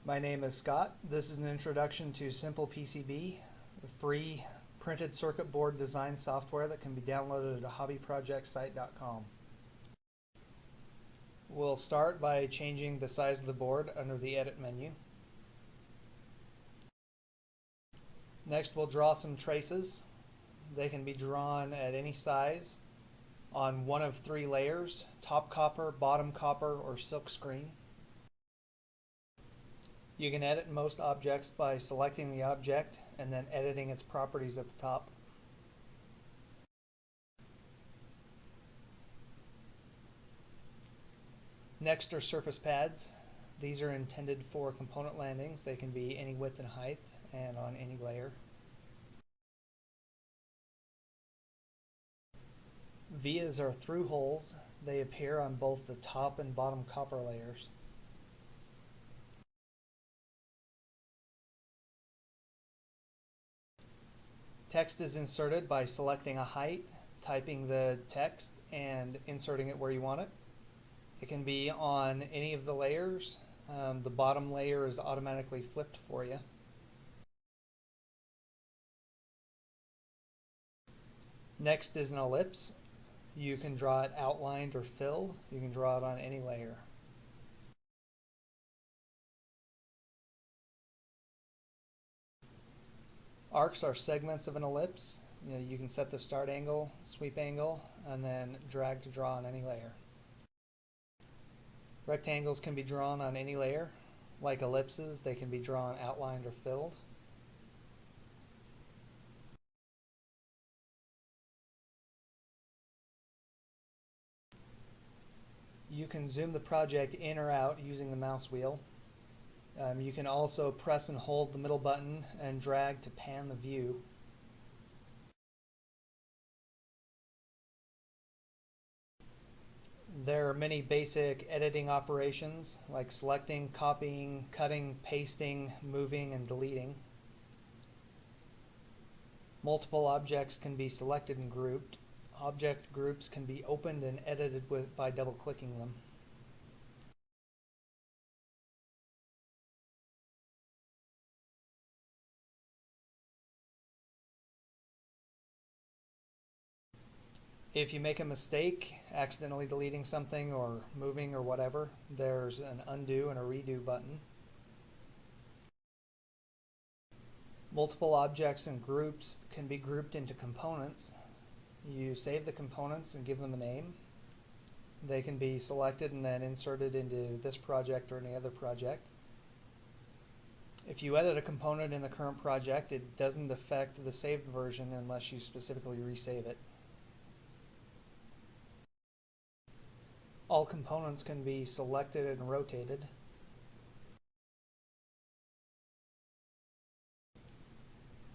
My name is Scott. This is an introduction to SimplePCB, the free printed circuit board design software that can be downloaded at hobbyprojectsite.com. We'll start by changing the size of the board under the Edit menu. Next, we'll draw some traces. They can be drawn at any size on one of three layers: top copper, bottom copper, or silk screen. You can edit most objects by selecting the object and then editing its properties at the top. Next are surface pads. These are intended for component landings. They can be any width and height and on any layer. Vias are through holes. They appear on both the top and bottom copper layers. Text is inserted by selecting a height, typing the text, and inserting it where you want it. It can be on any of the layers. The bottom layer is automatically flipped for you. Next is an ellipse. You can draw it outlined or filled. You can draw it on any layer. Arcs are segments of an ellipse. You can set the start angle, sweep angle, and then drag to draw on any layer. Rectangles can be drawn on any layer. Like ellipses, they can be drawn outlined or filled. You can zoom the project in or out using the mouse wheel. You can also press and hold the middle button and drag to pan the view. There are many basic editing operations like selecting, copying, cutting, pasting, moving, and deleting. Multiple objects can be selected and grouped. Object groups can be opened and edited by double-clicking them. If you make a mistake, accidentally deleting something or moving or whatever, there's an undo and a redo button. Multiple objects and groups can be grouped into components. You save the components and give them a name. They can be selected and then inserted into this project or any other project. If you edit a component in the current project, it doesn't affect the saved version unless you specifically resave it. All components can be selected and rotated.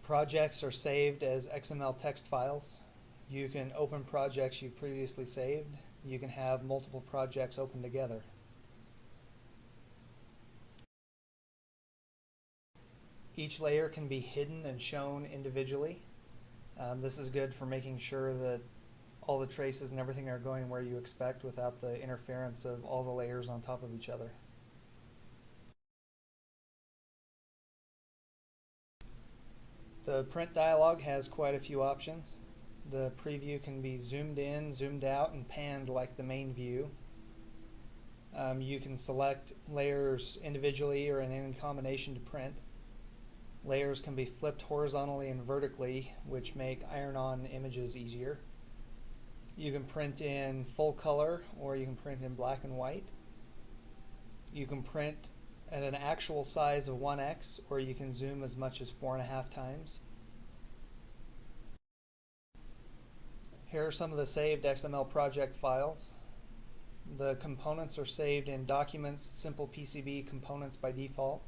Projects are saved as XML text files. You can open projects you previously saved. You can have multiple projects open together. Each layer can be hidden and shown individually. This is good for making sure that all the traces and everything are going where you expect without the interference of all the layers on top of each other. The print dialog has quite a few options. The preview can be zoomed in, zoomed out, and panned like the main view. You can select layers individually or in any combination to print. Layers can be flipped horizontally and vertically, which make iron-on images easier. You can print in full color or you can print in black and white. You can print at an actual size of 1x or you can zoom as much as 4.5 times. Here are some of the saved XML project files. The components are saved in Documents, SimplePCB Components by default.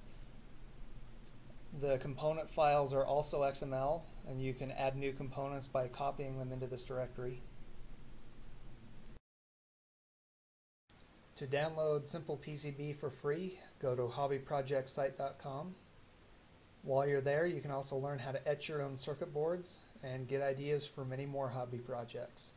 The component files are also XML, and you can add new components by copying them into this directory. To download SimplePCB for free, go to hobbyprojectsite.com. While you're there, you can also learn how to etch your own circuit boards and get ideas for many more hobby projects.